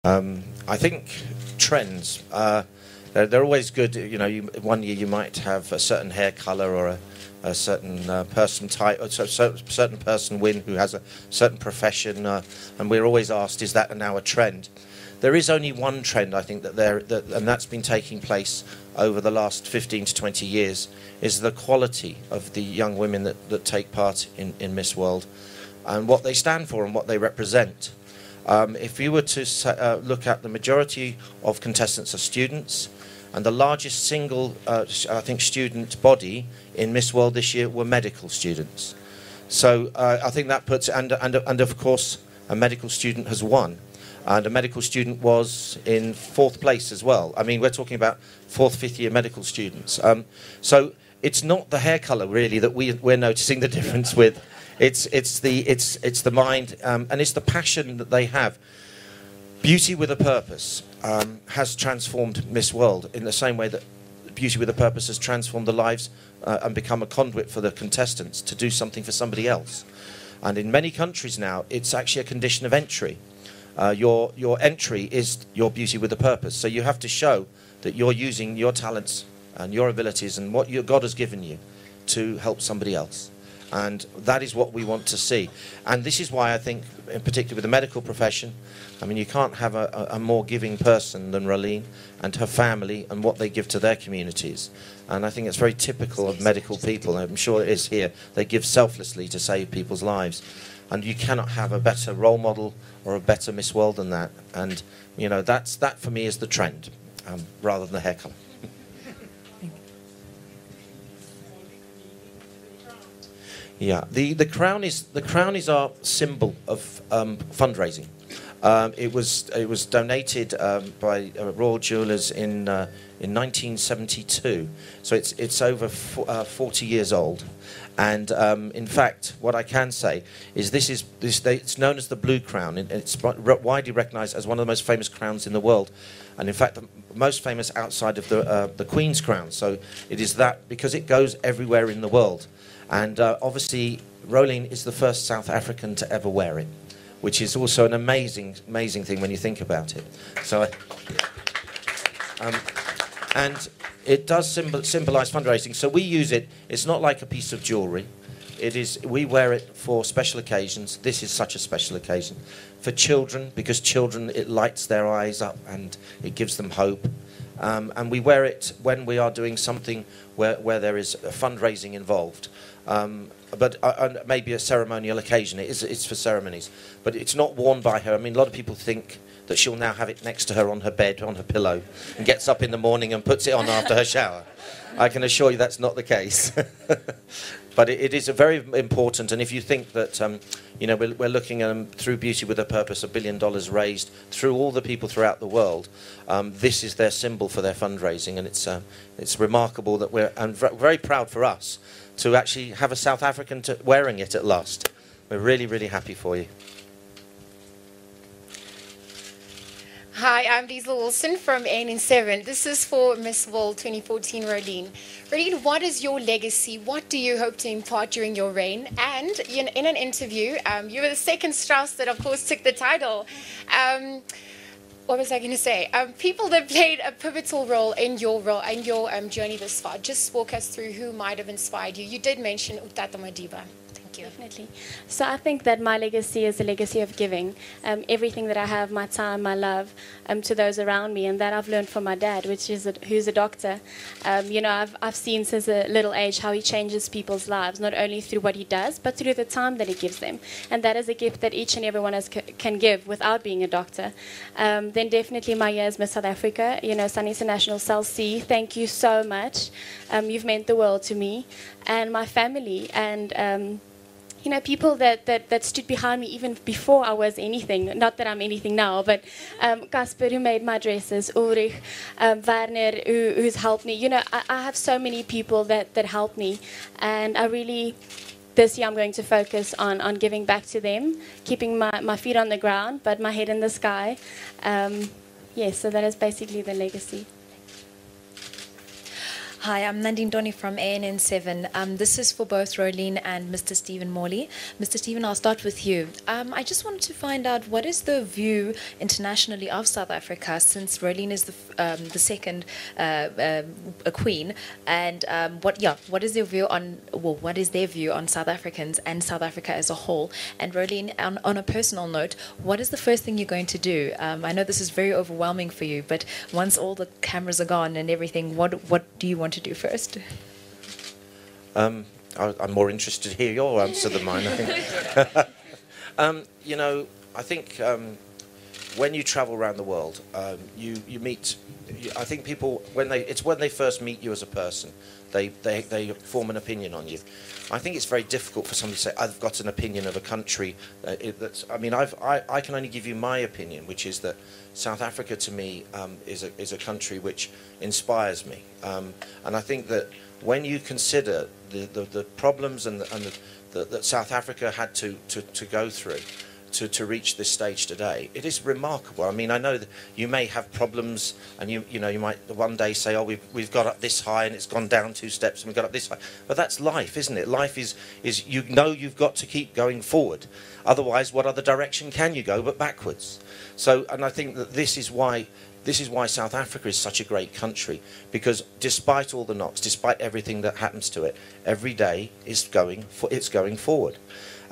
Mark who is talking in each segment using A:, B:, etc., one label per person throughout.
A: I think trends, they're always good. You know, one year you might have a certain hair colour or a certain person type, or certain person win who has a certain profession, and we're always asked, is that now a trend? There is only one trend, I think, and that's been taking place over the last 15 to 20 years, is the quality of the young women that take part in Miss World, and what they stand for and what they represent. If you were to look at the majority of contestants are students, and the largest single, I think, student body in Miss World this year were medical students. So I think that puts, and of course, a medical student has won. And a medical student was in 4th place as well. I mean, we're talking about 4th, 5th year medical students. So it's not the hair colour really that we're noticing the difference with. It's the mind, and it's the passion that they have. Beauty with a Purpose has transformed Miss World in the same way that Beauty with a Purpose has transformed the lives and become a conduit for the contestants to do something for somebody else. And in many countries now, it's actually a condition of entry. Your entry is your beauty with a purpose. So you have to show that you're using your talents and your abilities and what God has given you to help somebody else. And that is what we want to see. And this is why I think, in particular with the medical profession, I mean, you can't have a more giving person than Raeleen and her family and what they give to their communities. And I think it's very typical of medical people. I'm sure it is here. They give selflessly to save people's lives. And you cannot have a better role model or a better Miss World than that. And, you know, that for me is the trend, rather than the hair colour. Yeah, the crown is our symbol of fundraising. It was donated by Royal Jewellers in 1972, so it's over 40 years old. And in fact, what I can say is it's known as the Blue Crown. It's widely recognised as one of the most famous crowns in the world, and in fact, the most famous outside of the Queen's crown. So it is that because it goes everywhere in the world. And obviously, Raeleen is the first South African to ever wear it, which is also an amazing thing when you think about it. So, and it does symbolise fundraising. So we use it. It's not like a piece of jewellery. It is. We wear it for special occasions. This is such a special occasion for children, because children, it lights their eyes up and it gives them hope. And we wear it when we are doing something where there is fundraising involved. But maybe a ceremonial occasion. It's for ceremonies. But it's not worn by her. I mean, a lot of people think that she'll now have it next to her on her bed, on her pillow, and gets up in the morning and puts it on after her shower. I can assure you that's not the case. But it is a very important, and if you think that, you know, we're looking through Beauty with a Purpose, $1 billion raised through all the people throughout the world, this is their symbol for their fundraising, and it's remarkable that and very proud for us to actually have a South African wearing it at last. We're really, really happy for you.
B: Hi, I'm Diesel Wilson from ANN7. This is for Miss World 2014, Raeleen. Raeleen, what is your legacy? What do you hope to impart during your reign? And in an interview, you were the second Strauss that, of course, took the title. What was I going to say? People that played a pivotal role in your journey this far. Just walk us through who might have inspired you. You did mention Utata Madiba.
C: Definitely. So I think that my legacy is a legacy of giving. Everything that I have, my time, my love, to those around me, and that I've learned from my dad, who's a doctor. You know, I've seen since a little age how he changes people's lives, not only through what he does, but through the time that he gives them. And that is a gift that each and every one of us can give without being a doctor. Then definitely my years Miss South Africa, you know, Sun International Cell C, thank you so much. You've meant the world to me and my family, and you know, people that stood behind me even before I was anything. Not that I'm anything now, but Casper, who made my dresses, Ulrich, Werner, who's helped me. You know, I have so many people that helped me. And I really, this year I'm going to focus on giving back to them, keeping my feet on the ground, but my head in the sky. Yes, so that is basically the legacy.
D: Hi, I'm Nandine Donny from ANN7. This is for both Raeleen and Mr. Stephen Morley. Mr. Stephen, I'll start with you. I just wanted to find out what is the view internationally of South Africa, since Raeleen is the second queen, and what is their view on what is their view on South Africans and South Africa as a whole? And Raeleen, on a personal note, what is the first thing you're going to do? I know this is very overwhelming for you, but once all the cameras are gone and everything, what do you want to do first?
A: I'm more interested to hear your answer than mine, I think. I think when you travel around the world, you meet. I think people when they first meet you as a person, they form an opinion on you. I think it's very difficult for somebody to say, I've got an opinion of a country. I can only give you my opinion, which is that South Africa to me is a country which inspires me, and I think that when you consider the problems and that South Africa had to go through to reach this stage today, it is remarkable. I mean, I know that you may have problems, and you might one day say, oh, we've got up this high and it's gone down 2 steps and we've got up this high, but that's life, isn't it? Life is you've got to keep going forward, otherwise what other direction can you go but backwards? So, and I think that this is why South Africa is such a great country, because despite all the knocks, despite everything that happens to it, every day it's going forward.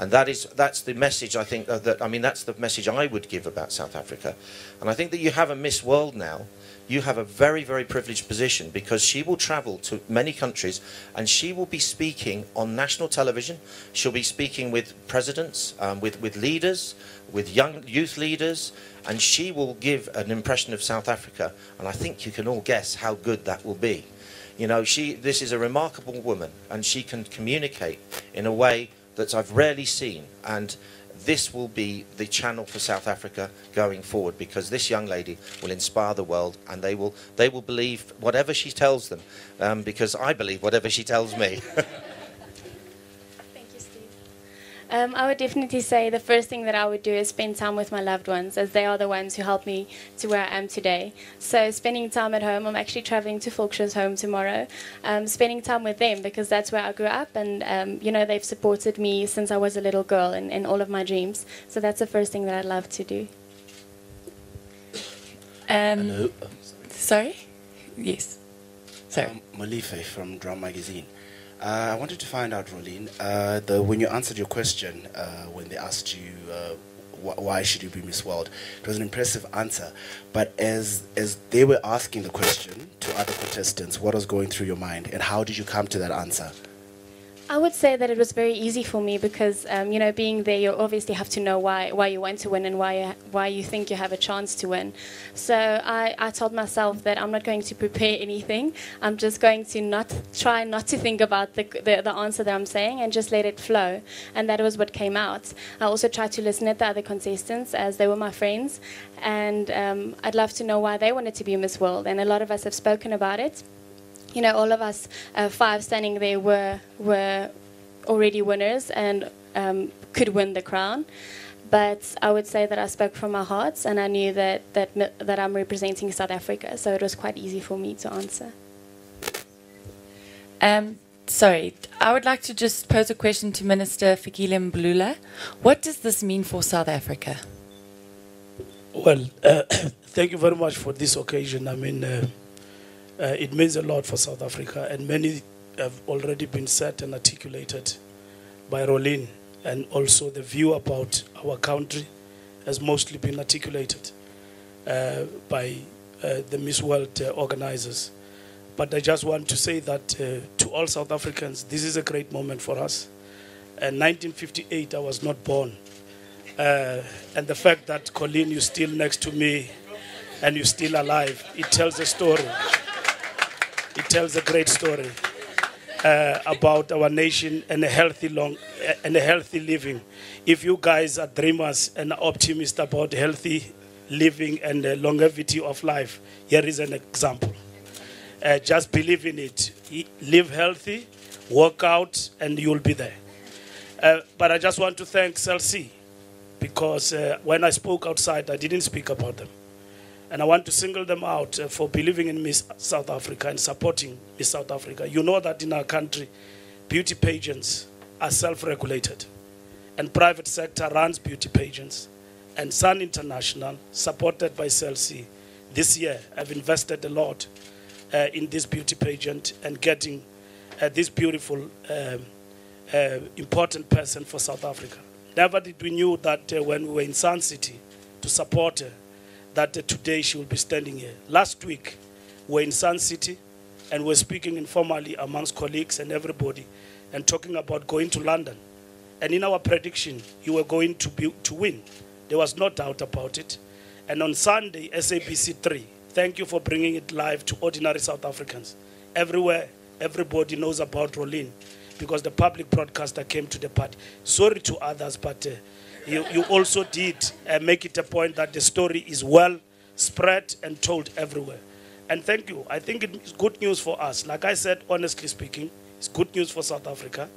A: And that's the message, I think, that's the message I would give about South Africa. And I think that you have a Miss World now. You have a very, very privileged position, because she will travel to many countries and she will be speaking on national television. She'll be speaking with presidents, with leaders, with youth leaders, and she will give an impression of South Africa. And I think you can all guess how good that will be. This is a remarkable woman, and she can communicate in a way that I've rarely seen, and this will be the channel for South Africa going forward, because this young lady will inspire the world, and they will believe whatever she tells them, because I believe whatever she tells me.
C: Thank you, Steve. I would definitely say the first thing that I would do is spend time with my loved ones, as they are the ones who helped me to where I am today. So spending time at home, I'm actually traveling to Volkshuis home tomorrow, spending time with them, because that's where I grew up, and they've supported me since I was a little girl in all of my dreams. So that's the first thing that I'd love to do.
E: Sorry? Yes. Sorry.
F: Malife from Drum Magazine. I wanted to find out, Raeleen, when you answered your question, when they asked you why should you be Miss World, it was an impressive answer. But as they were asking the question to other contestants, what was going through your mind, and how did you come to that answer?
C: I would say that it was very easy for me, because being there, you obviously have to know why you want to win and why you think you have a chance to win. So I told myself that I'm not going to prepare anything. I'm just going to try not to think about the answer that I'm saying, and just let it flow. And that was what came out. I also tried to listen at the other contestants, as they were my friends, and I'd love to know why they wanted to be Miss World. And a lot of us have spoken about it. All of us 5 standing there were already winners and could win the crown. But I would say that I spoke from my heart, and I knew that I'm representing South Africa, so it was quite easy for me to answer.
E: Sorry, I would like to just pose a question to Minister Fikile Mbalula. What does this mean for South Africa?
G: Well, thank you very much for this occasion. I mean, it means a lot for South Africa, and many have already been said and articulated by Raeleen, and also the view about our country has mostly been articulated by the Miss World organizers. But I just want to say that to all South Africans, this is a great moment for us. In 1958, I was not born. And the fact that, Colleen, you're still next to me and you're still alive, it tells a story. It tells a great story about our nation and a healthy living. If you guys are dreamers and optimists about healthy living and the longevity of life, here is an example. Just believe in it. Live healthy, work out, and you'll be there. But I just want to thank SABC, because when I spoke outside, I didn't speak about them. And I want to single them out for believing in Miss South Africa and supporting Miss South Africa. You know that in our country, beauty pageants are self-regulated. And private sector runs beauty pageants. And Sun International, supported by SABC, this year have invested a lot in this beauty pageant and getting this beautiful, important person for South Africa. Never did we knew that when we were in Sun City to support her, that today she will be standing here. Last week, we were in Sun City and we're speaking informally amongst colleagues and everybody and talking about going to London. And in our prediction, you were going to win. There was no doubt about it. And on Sunday, SABC 3, thank you for bringing it live to ordinary South Africans. Everywhere, everybody knows about Raeleen because the public broadcaster came to the party. Sorry to others, but you also did make it a point that the story is well spread and told everywhere. And thank you. I think it's good news for us. Like I said, honestly speaking, it's good news for South Africa.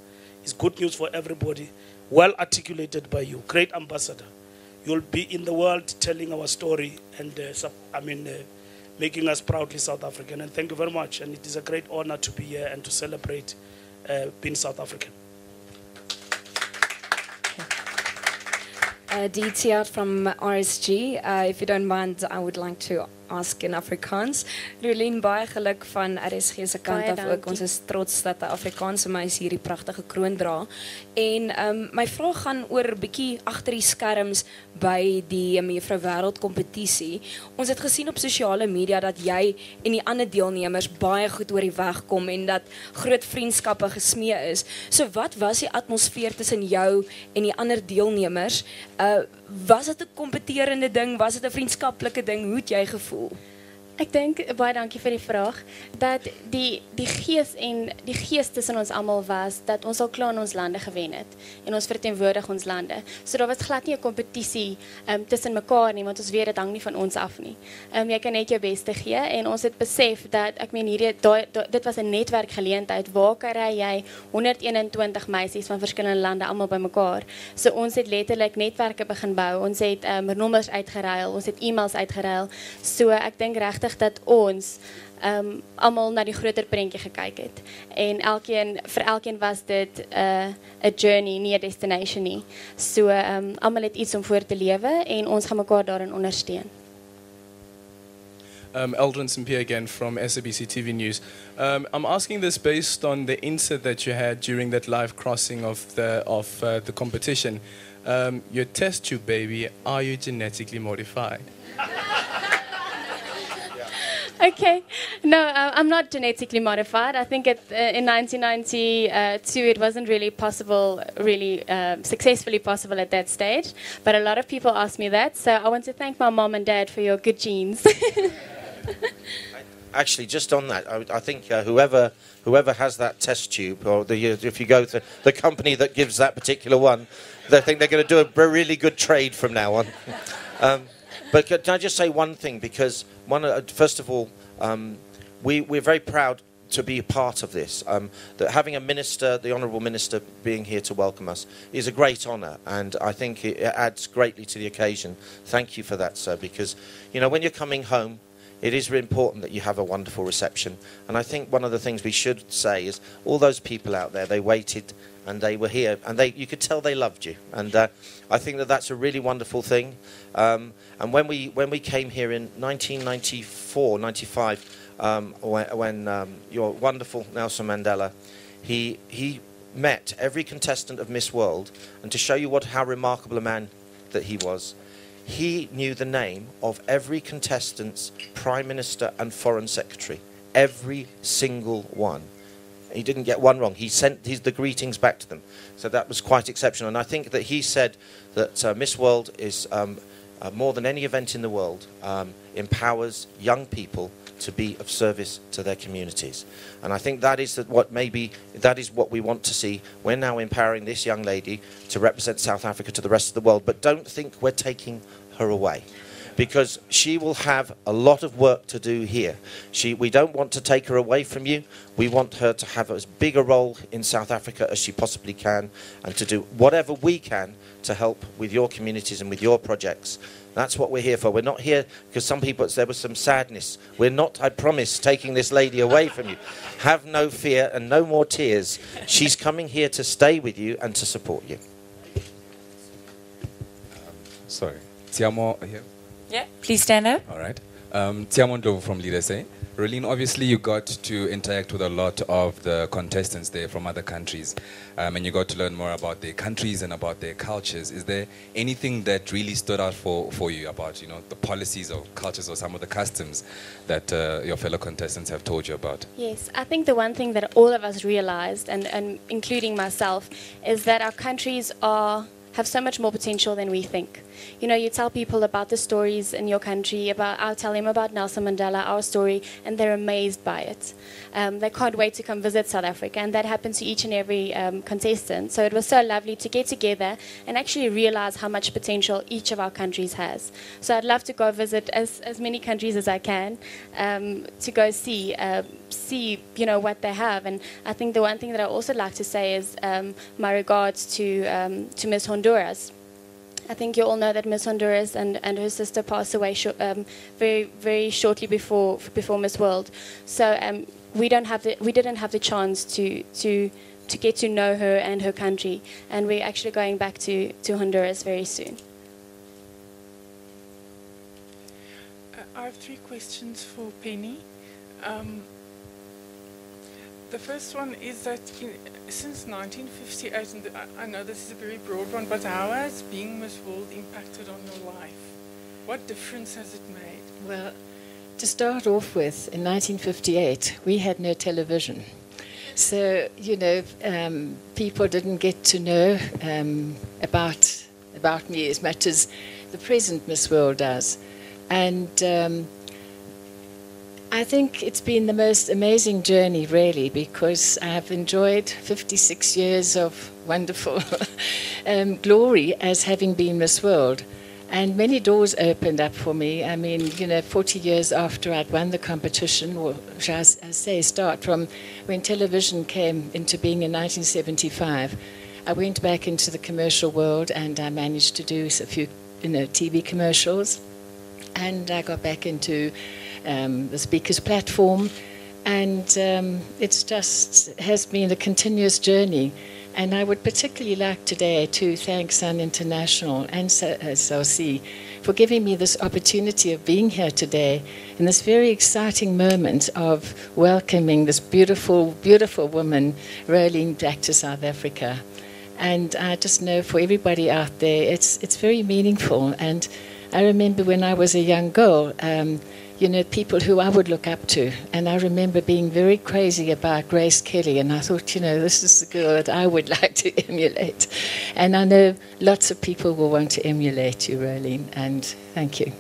G: It's good news for everybody. Well articulated by you. Great ambassador. You'll be in the world telling our story and making us proudly South African. And thank you very much. And it is a great honor to be here and to celebrate being South African.
H: DT from RSG. If you don't mind, I would like to ask in Afrikaans. Raeleen, baie geluk van RSG se kant af ook. Ons is trots dat 'n Afrikaanse meisie hierdie pragtige kroon dra. En my vraag gaan oor 'n bietjie agter die skerms by die Mevrou Wêreld kompetisie. Ons het gesien op sosiale media dat jy en die ander deelnemers baie goed oor die weg kom en dat groot vriendskappe gesmee is. So wat was die atmosfeer tussen jou en die ander deelnemers? Was dit 'n kompeterende ding? Was dit 'n vriendskaplike ding? Hoe het jy gevoel?
C: Ek dink, baie dankie vir die vraag, dat die gees tussen ons almal was, dat ons al klaar in ons lande gewen het, en ons verteenwoordig ons lande. So daar was glad nie 'n kompetisie tussen mekaar nie, want ons weet dit hang nie van ons af nie. Jy kan net jou beste gee, en ons het besef dat, ek meen dit was 'n netwerkgeleentheid, waar kry jy 121 meisies van verskillende lande almal by mekaar. So ons het letterlik netwerke begin bou, ons het nommers uitgeruil, ons het e-mails uitgeruil, so ek dink regtig dat ons almal na die groter prentjie gekyk het. En vir elkeen was dit 'n journey, nie 'n destination nie. So almal het iets om voor te lewe en ons gaan mekaar daarin ondersteun.
I: Eldrin Simpie again from SABC TV News. I'm asking this based on the insert that you had during that live crossing of the competition. Your test tube baby, are you genetically modified?
C: Okay, no, I'm not genetically modified. I think in 1992 it wasn't really possible, successfully possible at that stage. But a lot of people ask me that, so I want to thank my mom and dad for your good genes.
A: Actually, just on that, I think whoever has that test tube, or if you go to the company that gives that particular one, they think they're going to do a really good trade from now on. But can I just say one thing? Because first of all, we're very proud to be a part of this. That having a minister, the Honourable Minister, being here to welcome us is a great honour, and I think it adds greatly to the occasion. Thank you for that, sir. Because when you're coming home, it is really important that you have a wonderful reception. And I think one of the things we should say is all those people out there, they waited and they were here, and you could tell they loved you. And I think that that's a really wonderful thing. And when we came here in 1994, 95, when your wonderful Nelson Mandela, he met every contestant of Miss World, and to show you how remarkable a man that he was, he knew the name of every contestant's Prime Minister and Foreign Secretary, every single one. He didn't get one wrong. He sent the greetings back to them. So that was quite exceptional. And I think that he said that Miss World is, more than any event in the world, empowers young people to be of service to their communities. And I think that is what we want to see. We're now empowering this young lady to represent South Africa to the rest of the world. But don't think we're taking her away, because she will have a lot of work to do here. We don't want to take her away from you. We want her to have as big a role in South Africa as she possibly can, and to do whatever we can to help with your communities and with your projects. That's what we're here for. We're not here because some people, there was some sadness. We're not, I promise, taking this lady away from you. Have no fear and no more tears. She's coming here to stay with you and to support you.
J: Sorry. Tiamo here.
E: Yeah, please stand up.
J: All right. Tiamo Ndlovu from Leader Say. Raeleen, obviously you got to interact with a lot of the contestants there from other countries, and you got to learn more about their countries and about their cultures. Is there anything that really stood out for you about, the policies or cultures or some of the customs that your fellow contestants have told you about?
C: Yes, I think the one thing that all of us realized, and including myself, is that our countries have so much more potential than we think. You tell people about the stories in your country, I'll tell them about Nelson Mandela, our story, and they're amazed by it. They can't wait to come visit South Africa, and that happened to each and every contestant. So it was so lovely to get together and actually realize how much potential each of our countries has. So I'd love to go visit as many countries as I can, to go see what they have. And I think the one thing that I also like to say is my regards to Miss Honduras. I think you all know that Miss Honduras and her sister passed away very, very shortly before Miss World. So we didn't have the chance to get to know her and her country, and we're actually going back to Honduras very soon.
K: I have 3 questions for Penny. The first one is that since 1958, and I know this is a very broad one, but how has being Miss World impacted on your life? What difference has it made?
L: Well, to start off with, in 1958, we had no television. So, people didn't get to know about me as much as the present Miss World does. And I think it's been the most amazing journey, really, because I have enjoyed 56 years of wonderful glory as having been Miss World. And many doors opened up for me. I mean, 40 years after I'd won the competition, or shall I say, start from when television came into being in 1975, I went back into the commercial world and I managed to do a few, TV commercials. And I got back into the speaker's platform, and it's just has been a continuous journey. And I would particularly like today to thank Sun International and SABC for giving me this opportunity of being here today in this very exciting moment of welcoming this beautiful, beautiful woman, Raeleen, back to South Africa. And I just know for everybody out there, it's very meaningful. And I remember when I was a young girl, people who I would look up to. And I remember being very crazy about Grace Kelly. And I thought, this is the girl that I would like to emulate. And I know lots of people will want to emulate you, Raeleen. And thank you.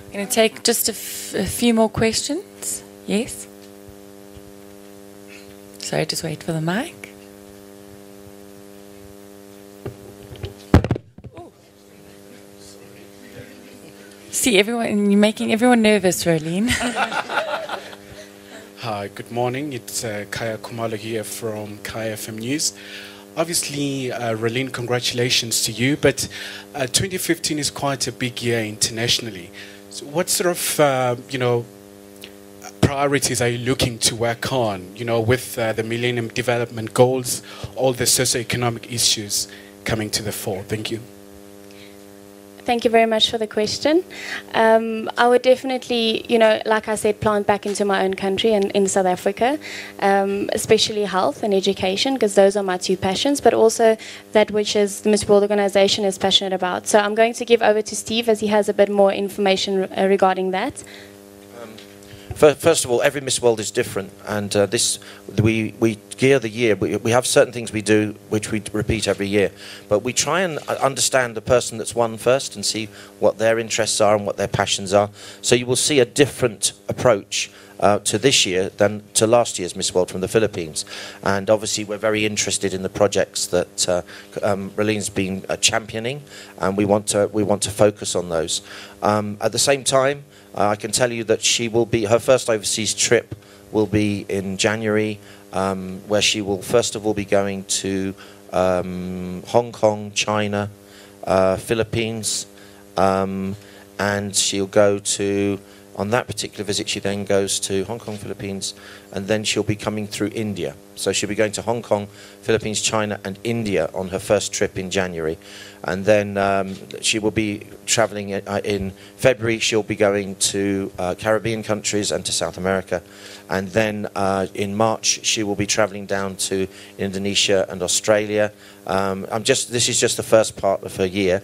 E: I'm going to take just a few more questions. Yes? Sorry, just wait for the mic. See, you're making everyone nervous, Raeleen.
M: Hi, good morning. It's Kaya Kumalo here from Kaya FM News. Obviously, Raeleen, congratulations to you, but 2015 is quite a big year internationally. So what sort of, priorities are you looking to work on, with the Millennium Development Goals, all the socioeconomic issues coming to the fore? Thank you.
C: Thank you very much for the question. I would definitely, like I said, plant back into my own country and in South Africa, especially health and education, because those are my 2 passions, but also that which is the Miss World organization is passionate about. So I'm going to give over to Steve as he has a bit more information regarding that.
A: First of all, every Miss World is different, and we gear the year. We have certain things we do which we repeat every year, but we try and understand the person that's won first and see what their interests are and what their passions are. So you will see a different approach to this year than to last year's Miss World from the Philippines. And obviously we're very interested in the projects that Raeleen's been championing, and we want to focus on those. At the same time, I can tell you that her first overseas trip will be in January, where she will first of all be going to Hong Kong, China, Philippines, and she'll go to, on that particular visit, she then goes to Hong Kong, Philippines, and then she'll be coming through India. So she'll be going to Hong Kong, Philippines, China, and India on her first trip in January. And then she will be traveling in February. She'll be going to Caribbean countries and to South America. And then in March, she will be traveling down to Indonesia and Australia. This is just the first part of her year.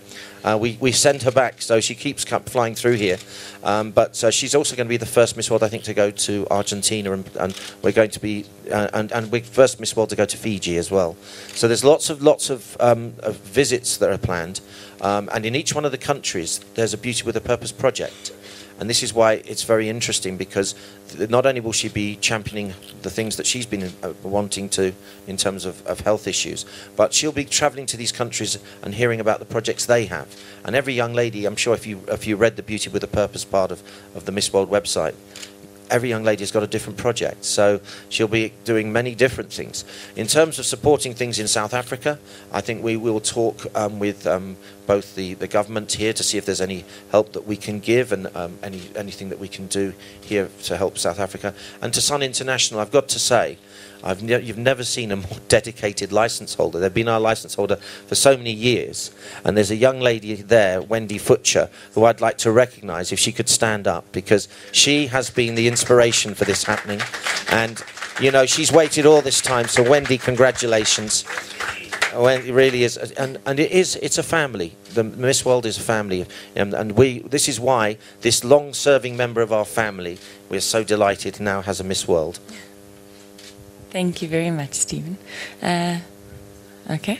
A: We send her back, so she keeps flying through here. But she's also going to be the first Miss World, I think, to go to Argentina, and we're going to be, and we're first Miss World to go to Fiji as well. So there's lots of visits that are planned, and in each one of the countries, there's a Beauty with a Purpose project. And this is why it's very interesting, because not only will she be championing the things that she's been wanting to in terms of health issues, but she'll be travelling to these countries and hearing about the projects they have. And every young lady, I'm sure if you read the Beauty with a Purpose part of the Miss World website, every young lady has got a different project. So she'll be doing many different things. In terms of supporting things in South Africa, I think we will talk with both the government here to see if there's any help that we can give, and anything that we can do here to help South Africa. And to Sun International, I've got to say, you've never seen a more dedicated license holder. They've been our license holder for so many years. And there's a young lady there, Wendy Futcher, who I'd like to recognise if she could stand up, because she has been the inspiration for this happening. And, you know, she's waited all this time. So, Wendy, congratulations. It really is. And it's a family. The Miss World is a family. And this is why this long-serving member of our family, we're so delighted now has a Miss World.
E: Thank you very much, Stephen. Okay.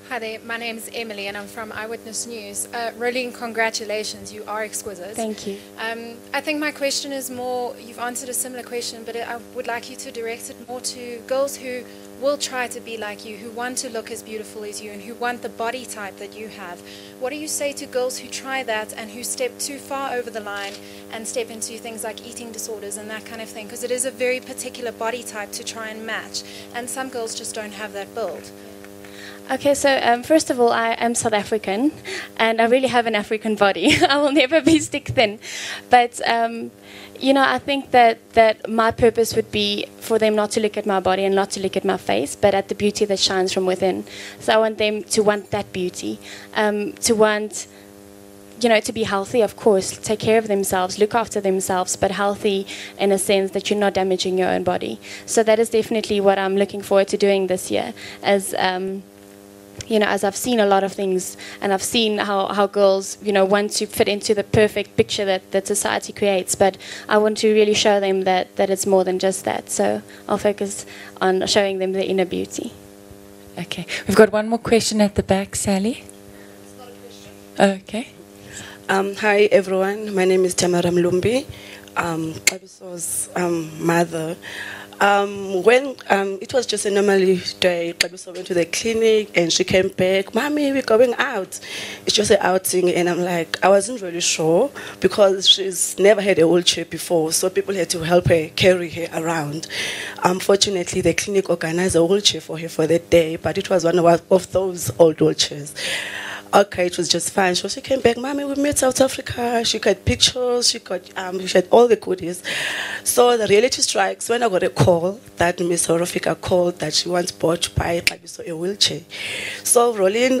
N: Hi there, my name is Emily and I'm from Eyewitness News. Raeleen, congratulations, you are exquisite.
C: Thank you.
N: I think my question is more, you've answered a similar question, but I would like you to direct it more to girls who will try to be like you, who want to look as beautiful as you and who want the body type that you have. What do you say to girls who try that and who step too far over the line and step into things like eating disorders and that kind of thing? Because it is a very particular body type to try and match, and some girls just don't have that build.
C: Okay, so first of all, I am South African, and I really have an African body. I will never be stick thin. But, you know, I think that my purpose would be for them not to look at my body and not to look at my face, but at the beauty that shines from within. So I want them to want that beauty, to want, you know, to be healthy, of course, take care of themselves, look after themselves, but healthy in a sense that you're not damaging your own body. So that is definitely what I'm looking forward to doing this year, as you know, as I've seen a lot of things, and I've seen how girls, you know, want to fit into the perfect picture that society creates, but I want to really show them that it's more than just that. So I'll focus on showing them the inner beauty.
E: Okay. We've got one more question at the back, Sally.
O: It's not a question.
E: Okay.
O: Hi, everyone. My name is Tamara Mlumbi. Qabiso's mother. When it was just a normal day, Qabiso went to the clinic and she came back. Mommy, we're going out. It's just an outing, and I'm like, I wasn't really sure because she's never had a wheelchair before, so people had to help her carry her around. Unfortunately, the clinic organized a wheelchair for her for that day, but it was one of those old wheelchairs. Okay, it was just fine. So she came back, Mommy, we met South Africa. She got pictures, she had all the goodies. So the reality strikes when I got a call that Miss Horofika called that she wants bought to buy a wheelchair. So Raeleen,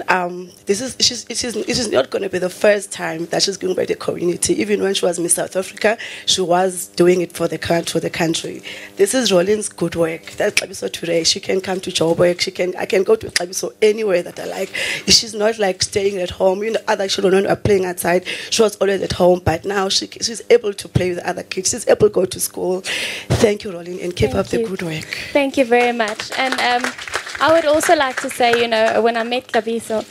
O: it is not going to be the first time that she's going by the community. Even when she was Miss South Africa, she was doing it for the country. This is Raeleen's good work. That's Qabiso today. She can come to Joburg. I can go to Qabiso anywhere that I like. She's not like staying at home. You know, other children are playing outside. She was always at home, but now she's able to play with other kids. She's able to go to school. Thank you, Raeleen, and keep up the good work.
C: Thank you very much. And I would also like to say, you know, when I met Qabiso,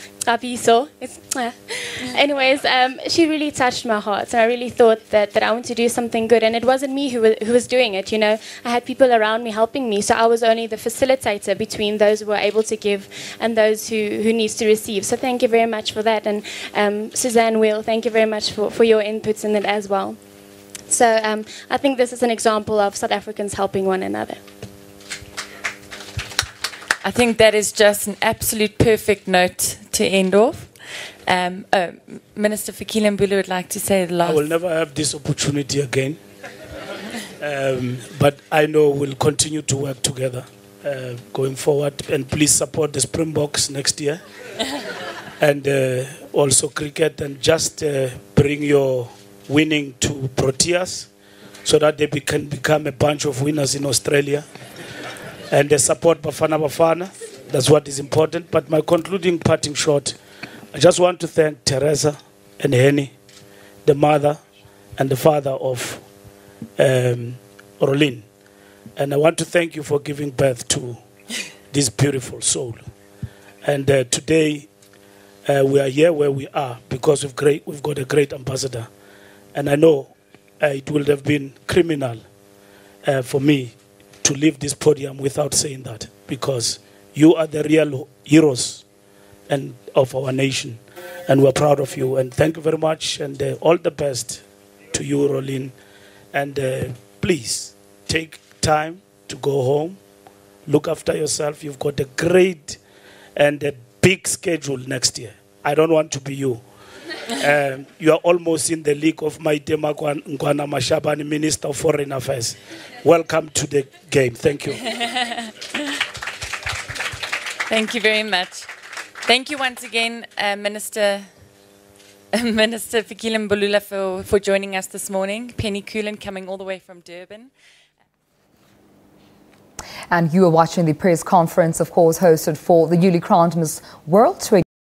C: anyways, she really touched my heart. So I really thought that I want to do something good. And it wasn't me who was doing it, you know. I had people around me helping me. So I was only the facilitator between those who were able to give and those who needs to receive. So thank you very much for that. And Suzanne Will, thank you very much for your inputs in it as well. So I think this is an example of South Africans helping one another.
E: I think that is just an absolute perfect note to end off. Minister Fikile Mbulu would like to say the last.
G: I will never have this opportunity again. But I know we'll continue to work together going forward. And please support the Springboks next year. And also cricket, and just bring your winning to Proteas so that they can become a bunch of winners in Australia. And support Bafana Bafana. That's what is important. But my concluding parting shot, I just want to thank Teresa and Henny, the mother and the father of Raeleen. And I want to thank you for giving birth to this beautiful soul. And today we are here where we are because we've got a great ambassador. And I know it would have been criminal for me to leave this podium without saying that, because you are the real heroes and of our nation, and we're proud of you. And thank you very much, and all the best to you, Raeleen. And please take time to go home, look after yourself. You've got a great and a big schedule next year. I don't want to be you. You are almost in the league of Maite Nkwana Mashabane, Minister of Foreign Affairs. Welcome to the game. Thank you.
E: Thank you very much. Thank you once again, Minister Fikile Mbulu, for joining us this morning. Penny Coolen coming all the way from Durban.
P: And you are watching the press conference, of course, hosted for the newly crowned Miss World